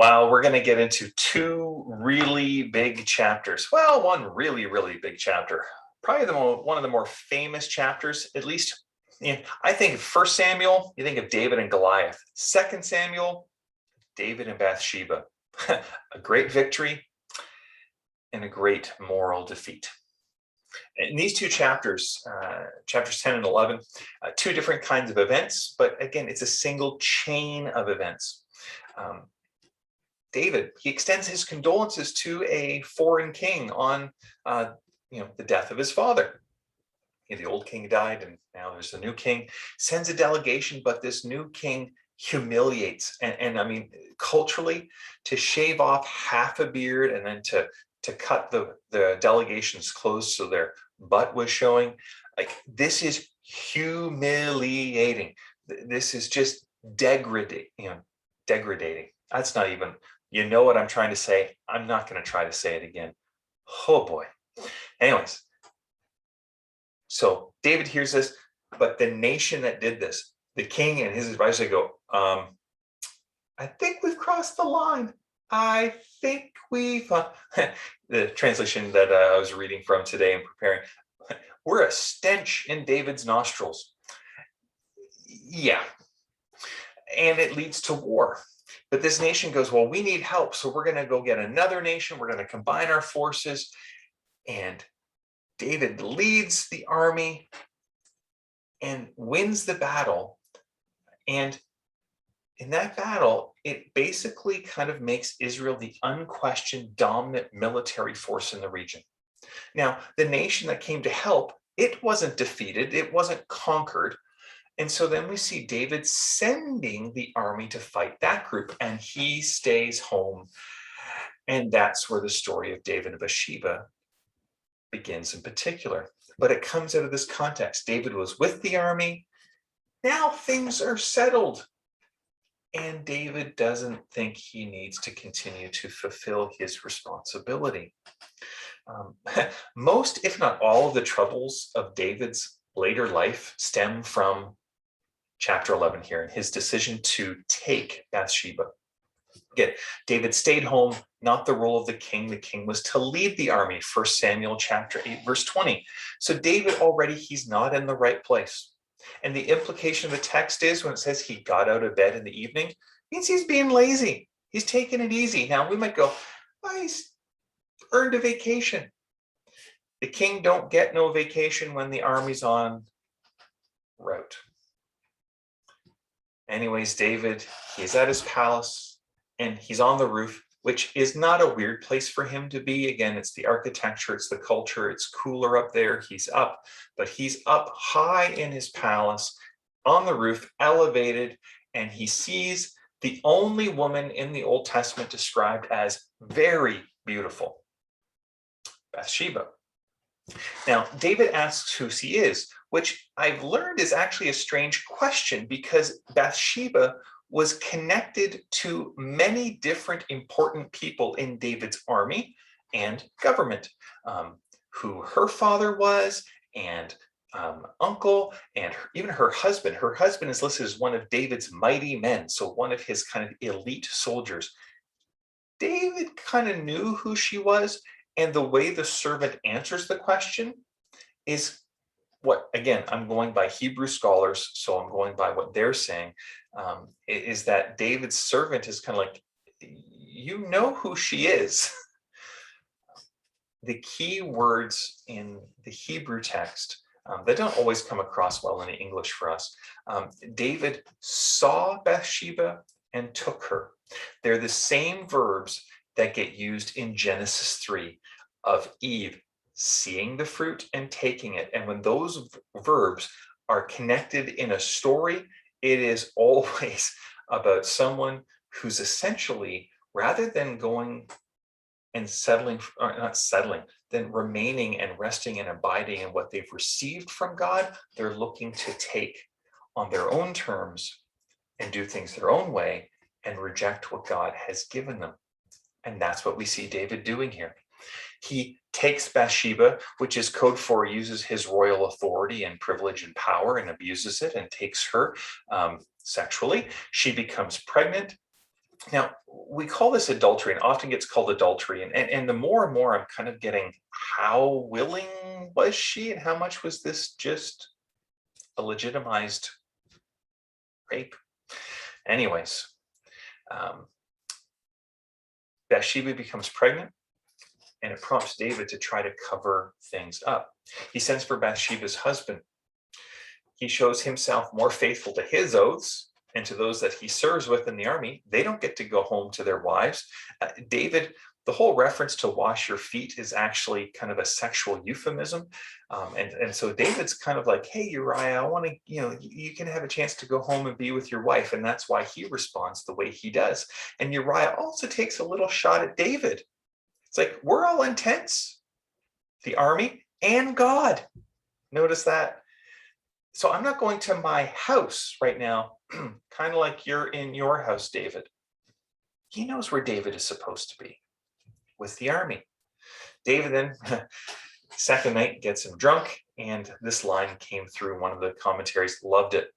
Wow, we're going to get into two really big chapters. Well, one really, really big chapter. Probably one of the more famous chapters, at least. I think of 1 Samuel, you think of David and Goliath. 2 Samuel, David and Bathsheba. A great victory and a great moral defeat. In these two chapters, chapters 10 and 11, two different kinds of events, but again, it's a single chain of events. David, he extends his condolences to a foreign king on the death of his father. The old king died and now there's a new king. Sends a delegation, but this new king humiliates. And I mean, culturally, to shave off half a beard and then to cut the delegation's clothes so their butt was showing, like, this is humiliating. This is just degrading. That's not even, you know what I'm trying to say. I'm not going to try to say it again. Oh boy. Anyways, so David hears this, but the nation that did this, the king and his advisor go, I think we've crossed the line. I think we've, the translation that I was reading from today and preparing, we're a stench in David's nostrils. Yeah. And it leads to war. But this nation goes, well, we need help. So we're going to go get another nation. We're going to combine our forces. And David leads the army and wins the battle. And in that battle, it basically kind of makes Israel the unquestioned dominant military force in the region. Now, the nation that came to help, it wasn't defeated. It wasn't conquered. And so then we see David sending the army to fight that group, and he stays home. And that's where the story of David and Bathsheba begins in particular. But it comes out of this context. David was with the army. Now things are settled. And David doesn't think he needs to continue to fulfill his responsibility. Most, if not all, of the troubles of David's later life stem from chapter 11 here, and his decision to take Bathsheba. Again, David stayed home, not the role of the king. The king was to lead the army, 1 Samuel chapter 8, verse 20. So David already, he's not in the right place. And the implication of the text is when it says he got out of bed in the evening, it means he's being lazy. He's taking it easy. Now we might go, well, he's earned a vacation. The king don't get no vacation when the army's on route. Anyways, David, he's at his palace and he's on the roof, which is not a weird place for him to be. Again, it's the architecture, it's the culture, it's cooler up there. He's up, but he's up high in his palace on the roof, elevated, and he sees the only woman in the Old Testament described as very beautiful, Bathsheba. Now, David asks who she is, which I've learned is actually a strange question because Bathsheba was connected to many different important people in David's army and government, who her father was and uncle, and even her husband. Her husband is listed as one of David's mighty men, so one of his kind of elite soldiers. David kind of knew who she was, and the way the servant answers the question is what, again, I'm going by Hebrew scholars, so I'm going by what they're saying, is that David's servant is kind of like, you know who she is. The key words in the Hebrew text that don't always come across well in the English for us. David saw Bathsheba and took her. They're the same verbs that get used in Genesis 3 of Eve seeing the fruit and taking it. And when those verbs are connected in a story, it is always about someone who's essentially, rather than going and settling, or not settling, then remaining and resting and abiding in what they've received from God, they're looking to take on their own terms and do things their own way and reject what God has given them. And that's what we see David doing here. He takes Bathsheba, which is code for uses his royal authority and privilege and power and abuses it and takes her sexually. She becomes pregnant. Now, we call this adultery and often gets called adultery. And the more and more I'm kind of getting, how willing was she and how much was this just a legitimized rape? Anyways, Bathsheba becomes pregnant, and it prompts David to try to cover things up. He sends for Bathsheba's husband. He shows himself more faithful to his oaths and to those that he serves with in the army. They don't get to go home to their wives. David, the whole reference to wash your feet is actually kind of a sexual euphemism. And so David's kind of like, hey, Uriah, I want to, you can have a chance to go home and be with your wife. And that's why he responds the way he does. And Uriah also takes a little shot at David. It's like, we're all intense, the army and God. Notice that. So I'm not going to my house right now, kind of like you're in your house, David. He knows where David is supposed to be, with the army. David then, second night, gets him drunk, and this line came through one of the commentaries, loved it.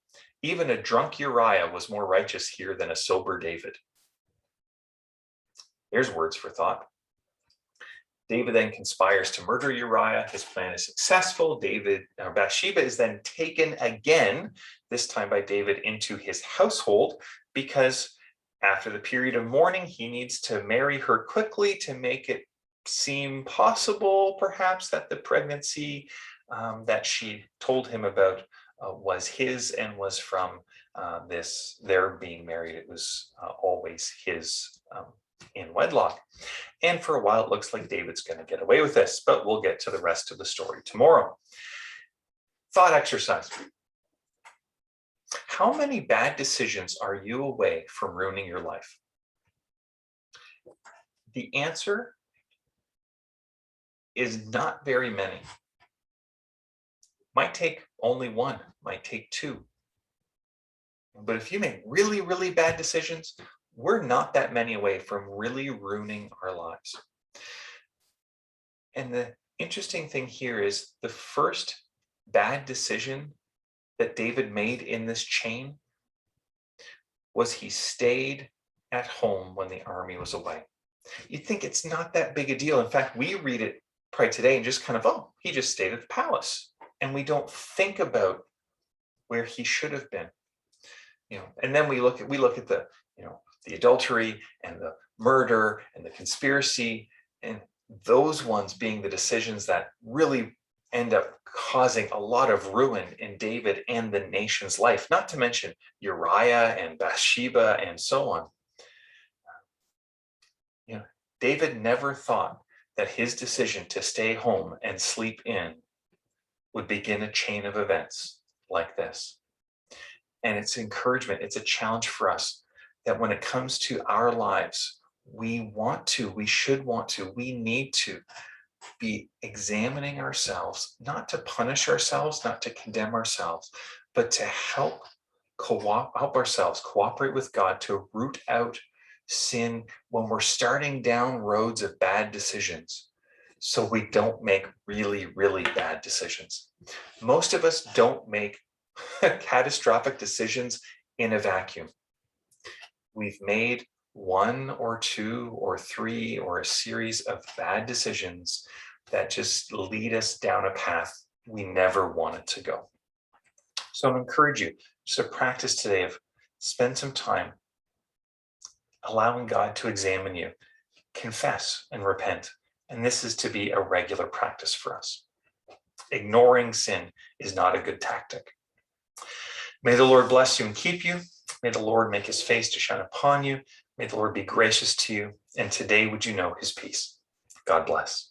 Even a drunk Uriah was more righteous here than a sober David. Here's words for thought. David then conspires to murder Uriah. His plan is successful. Bathsheba is then taken again, this time by David, into his household, because after the period of mourning, he needs to marry her quickly to make it seem possible, perhaps, that the pregnancy that she told him about was his and was from their being married. It was always his in wedlock. And for a while, it looks like David's going to get away with this, but we'll get to the rest of the story tomorrow. Thought exercise. How many bad decisions are you away from ruining your life? The answer is not very many. Might take only one, might take two. But if you make really, really bad decisions, we're not that many away from really ruining our lives. And the interesting thing here is the first bad decision that David made in this chain was he stayed at home when the army was away. You'd think it's not that big a deal. In fact, we read it probably today and just kind of, oh, he just stayed at the palace. And we don't think about where he should have been. And then we look at the, the adultery and the murder and the conspiracy, and those ones being the decisions that really end up causing a lot of ruin in David and the nation's life, not to mention Uriah and Bathsheba and so on. David never thought that his decision to stay home and sleep in would begin a chain of events like this. And it's encouragement, it's a challenge for us that when it comes to our lives, we should want to, we need to be examining ourselves, not to punish ourselves, not to condemn ourselves, but to help ourselves cooperate with God to root out sin when we're starting down roads of bad decisions, so we don't make really, really bad decisions. Most of us don't make catastrophic decisions in a vacuum. We've made one or two or three or a series of bad decisions that just lead us down a path we never wanted to go. So I encourage you just to practice today of spend some time allowing God to examine you, confess and repent. And this is to be a regular practice for us. Ignoring sin is not a good tactic. May the Lord bless you and keep you. May the Lord make his face to shine upon you. May the Lord be gracious to you. And today would you know his peace. God bless.